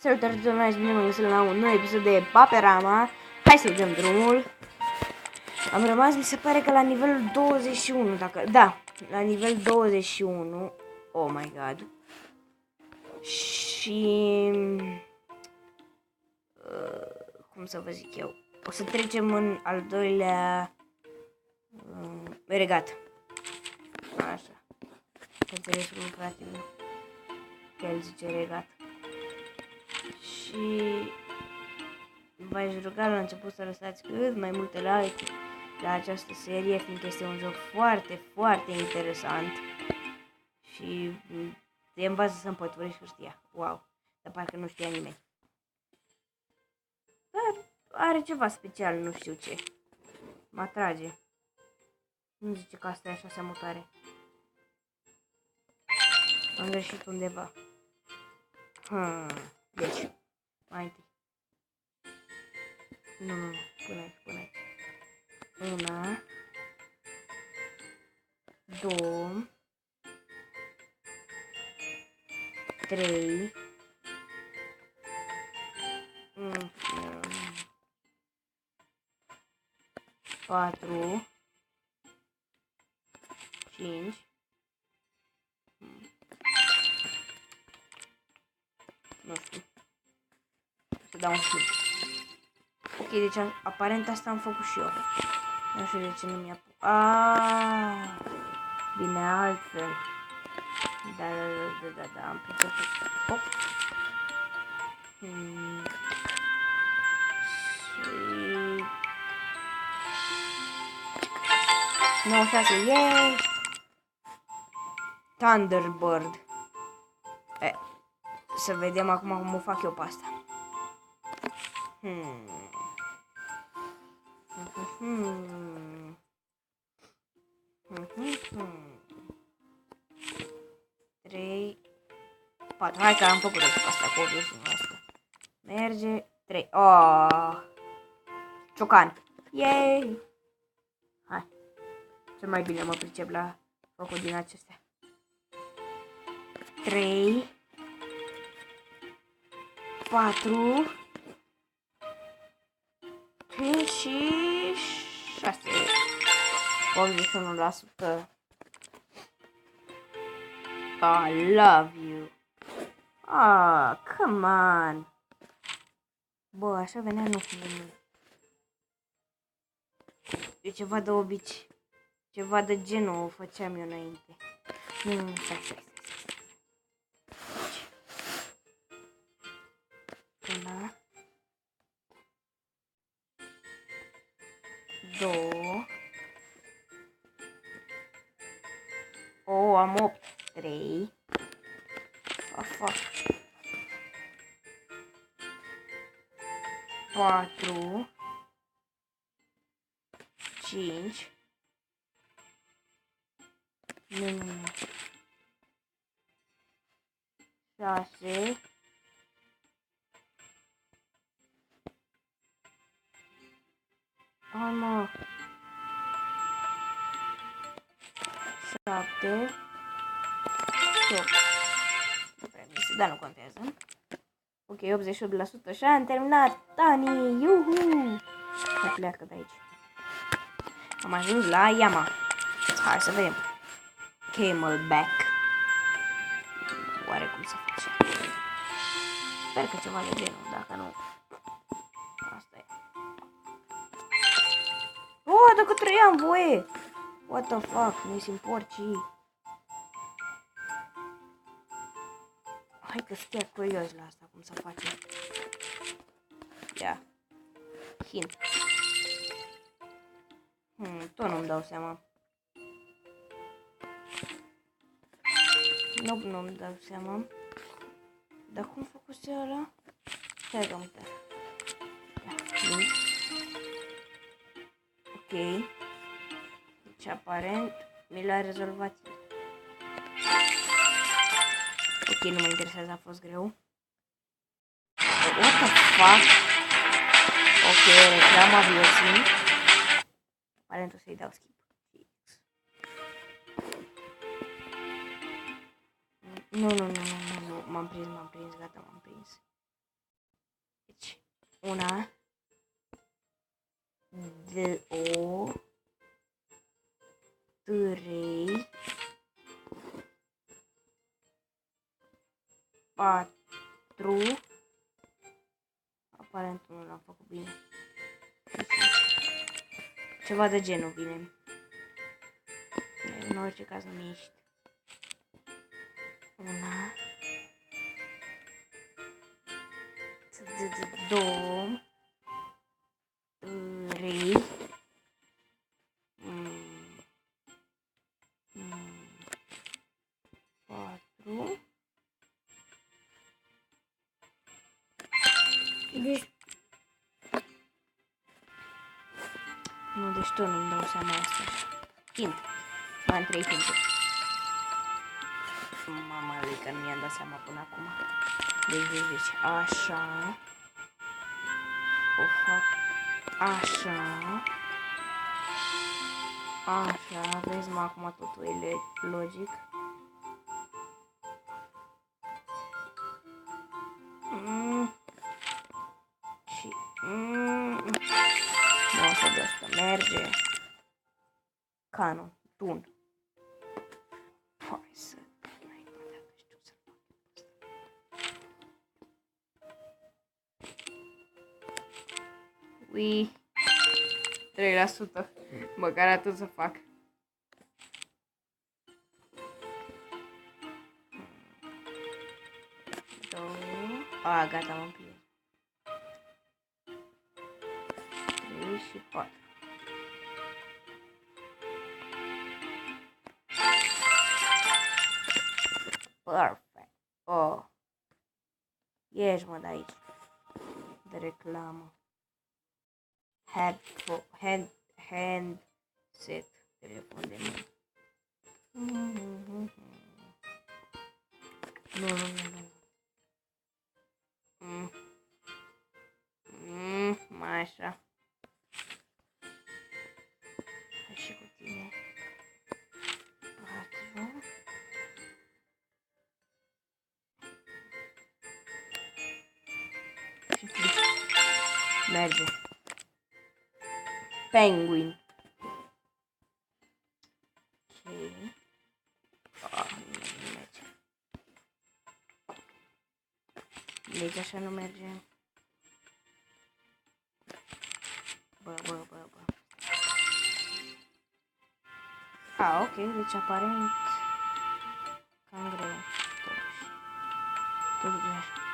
Salutare tuturor, bine m-am găsit la un nou episod de Paperama. Hai să-i dăm drumul. Am rămas, mi se pare că la nivelul 21, dacă... Da, la nivel 21. Oh my god. Și... cum să vă zic eu? O să trecem în al doilea... regat. Așa. Că înțeles cum fratele. Că el zice regat. Și v-aș ruga la început să lăsați cât mai multe like la această serie, fiindcă este un joc foarte, foarte interesant și te învață să împăturești hârtia. Wow, dar parcă nu știa nimeni. Dar are ceva special, nu știu ce. Mă atrage. Nu zice că asta e așa seamătoare. Am greșit undeva. Deci, mai întâi. Nu, până aici, până aici. 1, 2, 3, 4, 5. Nu știu. Să dau un film. Ok, deci aparent asta am făcut și eu. Nu știu de ce nu mi-a... Bine, altfel. Da, am priceput. Hop. Și... 96, yay! Thunderbird. Să vedem acum cum o fac eu pe asta. 3, 4. Hai că am făcut asta cu obiectul ăsta. Merge. 3. Ciocan. Yay! Hai. Cel mai bine mă pricep la făcut din acestea. 3, 4, 5 și 6. 81%. I love you. Come on. Bă, așa venea nu cum. E ceva de obici. Ceva de genul o făceam eu înainte. Stai. 1, 2. Am 8. 3. Fuck. 4. 5. Nu. 6. 7. 8. Dar nu contează. Ok, 88% și am terminat. Tani, iuhu! Hai, pleacă de aici. Am ajuns la Yama. Hai să vedem. Camelback. Oare cum să face? Sper că ceva de genul, dacă nu... Asta e. Dacă trăiam voie! What the fuck, mi simt porcii. Hai că sunt chiar curios la asta, cum să face. Ia. Hint. Tot nu-mi dau seama. Nu-mi dau seama. Dar cum făcuse ăla? Stai că am uitat. Hint. Ok. Deci aparent mi l-a rezolvat. Ok, nu mă interesează, a fost greu. What the fuck? Ok, reclama vieții. Aparent o să-i dau skip. Nu. M-am prins, gata, m-am prins. Deci, 1, 2, 3, 4. Aparent nu l-am făcut bine. Ceva de genul vine. În orice caz nu miști. 1, 2, 3, 4. Nu, deci tot nu-mi dau seama asta. Hint. Mai am 3 hinturi. Mama lui, că nu mi-am dat seama până acum. Deci, așa. O fac așa. Așa, vezi mă, acum totul e logic. Și nu așa de asta merge. Canon, tun. Hai să... Ui, 3%. Măcar atât să fac. Gata, m-am pierdut. 3 și 4. Perfect. Oh. Ieși, mă, de aici. De reclamă. Handset. Telefon de mână. Nu. Mai așa. Hai și cu tine. 4. Merge. Penguin. Ok. Nu merge. Deci așa nu merge. Bă. Ok, deci aparent cam greu.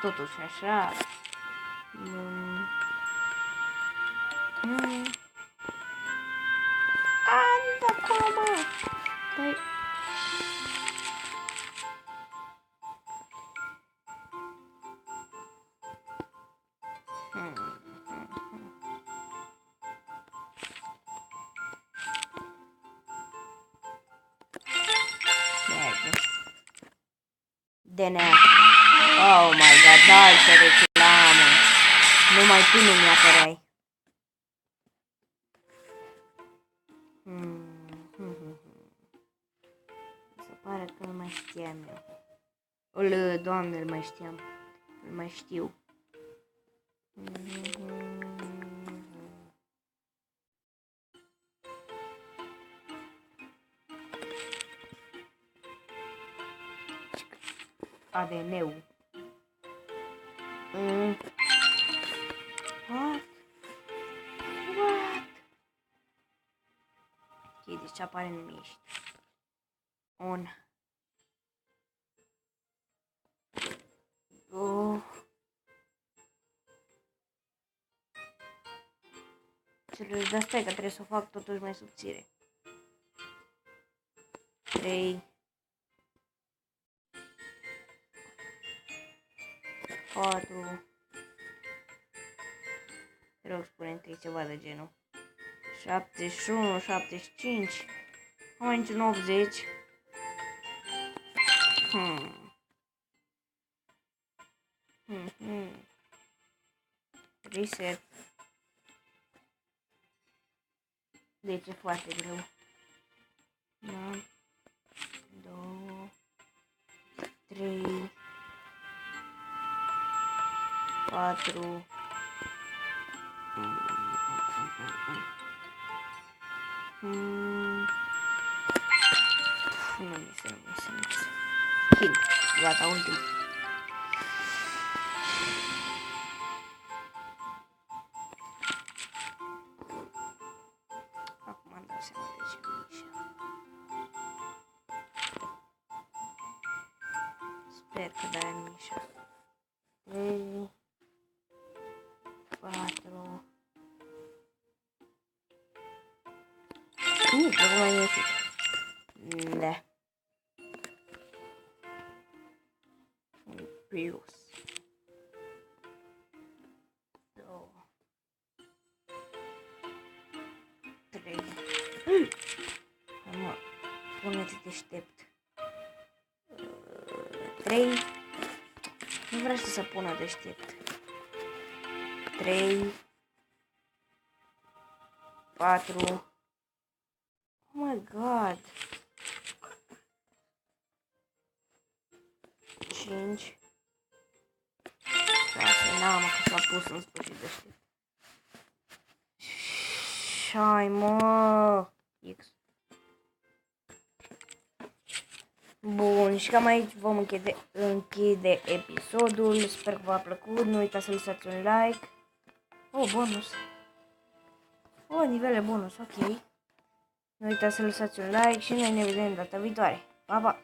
Totuși așa. Anda acolo, mă! Păi... DNA. Oh my god, dai să reclamă. Numai tu nu mi-apăreai. Se pare că nu mai știam eu. Doamne, îl mai știam. Îl mai știu. ADN-ul. What? Ok, deci apare în miști. 1, 2. De asta e că trebuie să o fac totuși mai subțire. 3. 4. Te rog, spune că e ceva de genul. 71, 75. Am mai niciun 80. Reset. Deci e foarte greu. 1, 2, 3, 4, Nu mi se. Hint. Gata, ultim. Acum am dat seama de ce mișa. Sper că de-aia mișa. 3, 4. Nici nu mai ieșit. Da. Un plus. 2. 3. Hai mă, pune-te deștept. 3. Nu vreau să pună deștept. 3. 4. Oh my god. 5. 6. N-am că s-a pus în sfârșit deștept. 6, mă. X. Bun, și cam aici vom închide episodul. Sper că v-a plăcut. Nu uitați să lăsați un like. Oh, bonus. Oh, nivele bonus, ok. Nu uitați să lăsați un like și noi ne vedem data viitoare. Pa, pa!